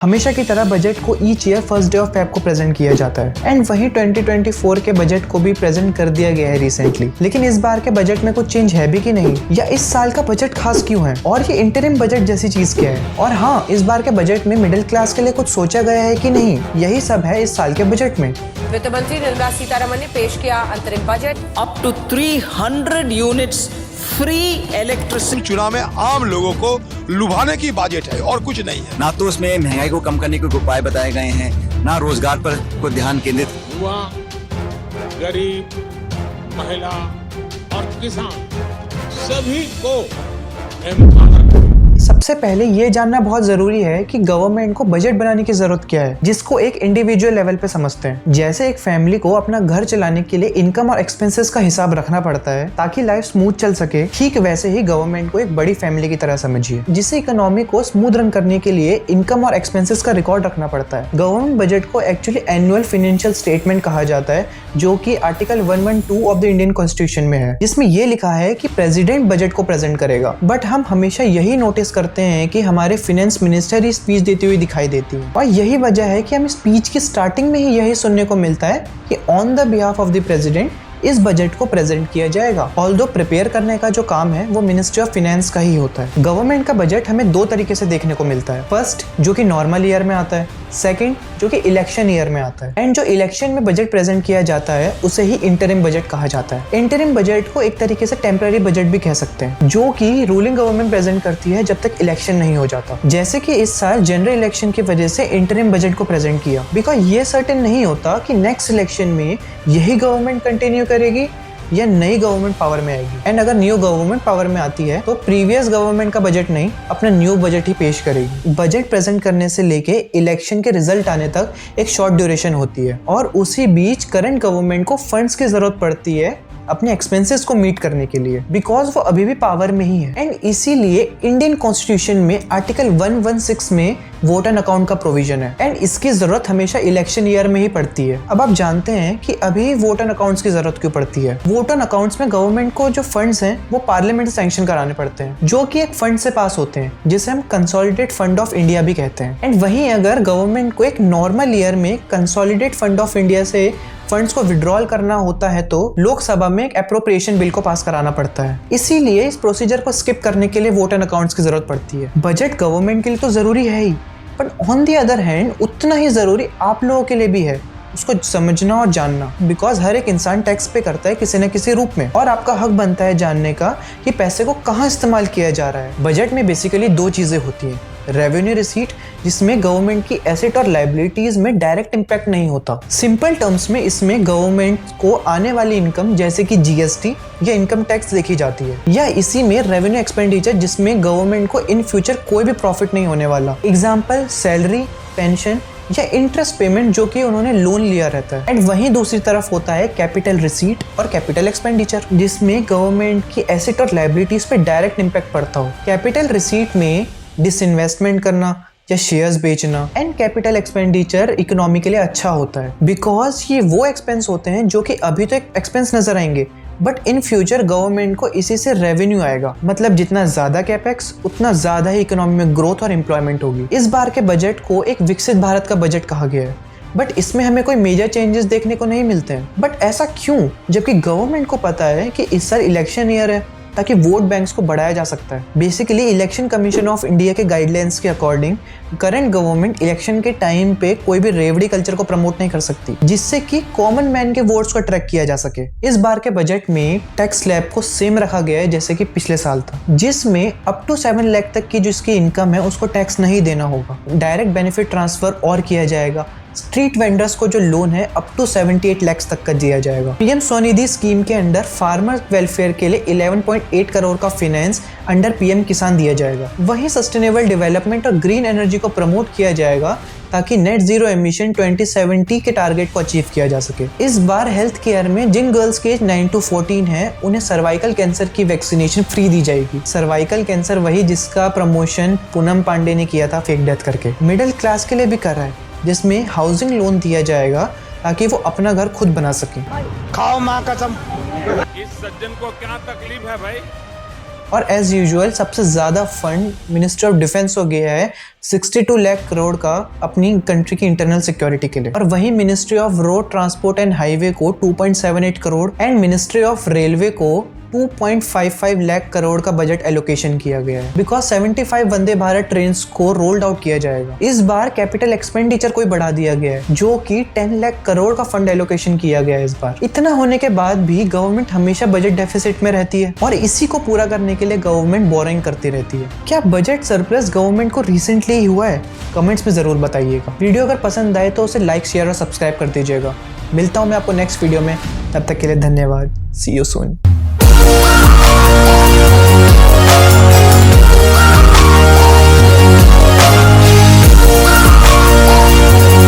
हमेशा की तरह बजट को each year first day of Feb को प्रेजेंट किया जाता है एंड वहीं 2024 के बजट को भी प्रेजेंट कर दिया गया है रिसेंटली। लेकिन इस बार के बजट में कुछ चेंज है भी कि नहीं, या इस साल का बजट खास क्यों है, और ये इंटरिम बजट जैसी चीज क्या है, और हाँ, इस बार के बजट में मिडिल क्लास के लिए कुछ सोचा गया है कि नहीं, यही सब है इस साल के बजट में। वित्त मंत्री निर्मला सीतारमण ने पेश किया अंतरिम budget. Up to 300 units free electricity. चुनाव में आम लोगों को लुभाने की बजट है और कुछ नहीं है। ना तो उसमें महंगाई को कम करने के उपाय बताए गए हैं, ना रोजगार पर को ध्यान केंद्रित। युवा, गरीब, महिला और किसान सभी को सबसे पहले ये जानना बहुत जरूरी है कि गवर्नमेंट को बजट बनाने की जरूरत क्या है, जिसको एक इंडिविजुअल लेवल पे समझते हैं। जैसे एक फैमिली को अपना घर चलाने के लिए इनकम और एक्सपेंसेस का हिसाब रखना पड़ता है ताकि लाइफ स्मूथ चल सके, ठीक वैसे ही गवर्नमेंट को एक बड़ी फैमिली की तरह समझिए, जिसे इकोनॉमी को स्मूथ रन करने के लिए इनकम और एक्सपेंसेस का रिकॉर्ड रखना पड़ता है। गवर्नमेंट बजट को एक्चुअली एनुअल फाइनेंशियल स्टेटमेंट कहा जाता है, जो कि article 112 of the Indian constitution में है, जिसमें ये लिखा है कि प्रेसिडेंट बजट को प्रेजेंट करेगा। बट हम हमेशा यही नोटिस करते हैं कि हमारे फाइनेंस मिनिस्टर ही स्पीच देती हुई दिखाई देती है, और यही वजह है कि हमें स्पीच की स्टार्टिंग में ही यही सुनने को मिलता है कि on the behalf of the president इस बजट को प्रेजेंट किया जाएगा। ऑल्दो प्रिपेयर करने का जो काम है वो मिनिस्ट्री ऑफ फाइनेंस का ही होता है। गवर्नमेंट का बजट हमें दो तरीके से देखने को मिलता है, फर्स्ट जो कि नॉर्मल ईयर में आता है, सेकंड जो कि इलेक्शन ईयर में आता है। एंड जो इलेक्शन में बजट प्रेजेंट किया जाता है उसे ही इंटरिम बजट कहा जाता है। इंटरिम बजट को एक तरीके से टेम्पररी बजट भी कह सकते हैं, जो कि रूलिंग गवर्नमेंट प्रेजेंट करती है जब तक इलेक्शन नहीं हो जाता। जैसे कि इस साल जनरल इलेक्शन की वजह से इंटरिम बजट को प्रेजेंट किया, बिकॉज ये सर्टेन नहीं होता कि नेक्स्ट इलेक्शन में यही गवर्नमेंट कंटिन्यू करेगी या नई गवर्नमेंट पावर में आएगी। एंड अगर न्यू गवर्नमेंट पावर में आती है तो प्रीवियस गवर्नमेंट का बजट नहीं, अपना न्यू बजट ही पेश करेगी। बजट प्रेजेंट करने से लेके इलेक्शन के रिजल्ट आने तक एक शॉर्ट ड्यूरेशन होती है, और उसी बीच करंट गवर्नमेंट को फंड्स की जरूरत पड़ती है अपने एक्सपेंसेस को मीट करने के लिए, बिकॉज वो अभी भी पावर में ही है। एंड इसीलिए इंडियन कॉन्स्टिट्यूशन में आर्टिकल 116 में वोट एंड अकाउंट का प्रोविजन है, एंड इसकी जरूरत हमेशा इलेक्शन ईयर में ही पड़ती है। अब आप जानते हैं कि अभी वोट एंड अकाउंट्स की जरूरत क्यों पड़ती है। वोट एंड अकाउंट्स में गवर्नमेंट को जो फंड्स हैं वो पार्लियामेंट से सैंक्शन कराने पड़ते हैं, जो कि एक फंड से पास होते हैं, जिसे हम कंसोलिडेट फंड ऑफ इंडिया भी कहते हैं। एंड वहीं अगर गवर्नमेंट को एक नॉर्मल ईयर में कंसोलिडेट फंड ऑफ इंडिया से फंड्स को विड्रॉल करना होता है तो लोकसभा में एक एप्रोप्रिएशन बिल को पास कराना पड़ता है। इसीलिए इस प्रोसीजर को स्किप करने के लिए वोट एंड अकाउंट्स की जरूरत पड़ती है। बजट गवर्नमेंट के लिए तो जरूरी है ही, पर ऑन द अदर हैंड उतना ही जरूरी आप लोगों के लिए भी है उसको समझना और जानना, बिकॉज हर एक इंसान टैक्स पे करता है किसी न किसी रूप में, और आपका हक बनता है जानने का कि पैसे को कहाँ इस्तेमाल किया जा रहा है। बजट में बेसिकली दो चीजें होती हैं, रेवेन्यू रिसीट, जिसमें गवर्नमेंट की एसेट और लायबिलिटीज में डायरेक्ट इम्पैक्ट नहीं होता। सिंपल टर्म्स में इसमें गवर्नमेंट को आने वाली इनकम जैसे कि जीएसटी या इनकम टैक्स देखी जाती है, या इसी में रेवेन्यू एक्सपेंडिचर जिसमें गवर्नमेंट को इन फ्यूचर कोई भी प्रॉफिट नहीं होने वाला। एग्जाम्पल सैलरी, पेंशन या इंटरेस्ट पेमेंट जो कि उन्होंने लोन लिया रहता है। एंड वहीं दूसरी तरफ होता है कैपिटल रिसीट और कैपिटल एक्सपेंडिचर, जिसमें गवर्नमेंट की एसेट और लायबिलिटीज पे डायरेक्ट इम्पैक्ट पड़ता हो। कैपिटल रिसीट में डिसइन्वेस्टमेंट करना या शेयर्स बेचना, एंड कैपिटल एक्सपेंडिचर इकोनॉमी के लिए अच्छा होता है, बिकॉज ये वो एक्सपेंस होते हैं जो कि अभी तो एक एक्सपेंस नजर आएंगे, बट इन फ्यूचर गवर्नमेंट को इसी से रेवेन्यू आएगा। मतलब जितना ज्यादा कैपेक्स उतना ज्यादा ही इकोनॉमी में ग्रोथ और एम्प्लॉयमेंट होगी। इस बार के बजट को एक विकसित भारत का बजट कहा गया है, बट इसमें हमें कोई मेजर चेंजेस देखने को नहीं मिलते हैं। बट ऐसा क्यों, जबकि गवर्नमेंट को पता है कि इस साल इलेक्शन ईयर है ताकि वोट बैंक्स को बढ़ाया जा सकता है। Basically election commission of India के गाइडलाइंस के अकॉर्डिंग करंट गवर्नमेंट इलेक्शन के टाइम पे कोई भी रेवड़ी कल्चर को प्रमोट नहीं कर सकती, जिससे कि कॉमन मैन के वोट्स को ट्रैक किया जा सके। इस बार के बजट में टैक्स स्लैब को सेम रखा गया है जैसे कि पिछले साल था, जिसमें अप टू 7 लाख तक की जिसकी इनकम है उसको टैक्स नहीं देना होगा। डायरेक्ट बेनिफिट ट्रांसफर और किया जाएगा। स्ट्रीट वेंडर्स को जो लोन है अप टू 78 लाख तक का दिया जाएगा। पीएम स्वनिधि स्कीम के अंडर फार्मर वेलफेयर के लिए 11.8 करोड़ का फाइनेंस अंडर पीएम किसान दिया जाएगा। वहीं सस्टेनेबल डेवलपमेंट और ग्रीन एनर्जी को प्रमोट किया जाएगा ताकि नेट जीरो एमिशन 2070 के टारगेट को अचीव किया जा सके। इस बार हेल्थ केयर में जिन गर्ल्स के एज 9 to 14 है उन्हें सर्वाइकल कैंसर की वैक्सीनेशन फ्री दी जाएगी। सर्वाइकल कैंसर वही जिसका प्रमोशन पूनम पांडे ने किया था फेक डेथ करके। मिडिल क्लास के लिए भी कर रहा है, जिसमें हाउसिंग लोन दिया जाएगा ताकि वो अपना घर खुद बना सके। खाओ माँ कसम। इस सज्जन को क्या तकलीफ है भाई, और एज यूजुअल सबसे ज्यादा फंड मिनिस्ट्री ऑफ डिफेंस को गया है 62 लाख करोड़ का अपनी कंट्री की इंटरनल सिक्योरिटी के लिए। और वहीं ministry of road transport and highway को 2.78 crore and ministry of railway को 2.55 लाख करोड़ का बजट एलोकेशन किया गया है, बिकॉज 75 वंदे भारत ट्रेन को रोल्ड आउट किया जाएगा। इस बार कैपिटल एक्सपेंडिचर को बढ़ा दिया गया है, जो कि 10 लाख करोड़ का फंड एलोकेशन किया गया है इस बार। इतना होने के बाद भी गवर्नमेंट हमेशा बजट डेफिसिट में रहती है और इसी को पूरा करने के लिए गवर्नमेंट बोरिंग करती रहती है। क्या बजट सरप्लस गवर्नमेंट को रिसेंटली ही हुआ है? कमेंट्स में जरूर बताइएगा। वीडियो अगर पसंद आए तो उसे लाइक, शेयर और सब्सक्राइब कर दीजिएगा। मिलता हूँ मैं आपको नेक्स्ट वीडियो में, तब तक के लिए धन्यवाद। सी यू सून।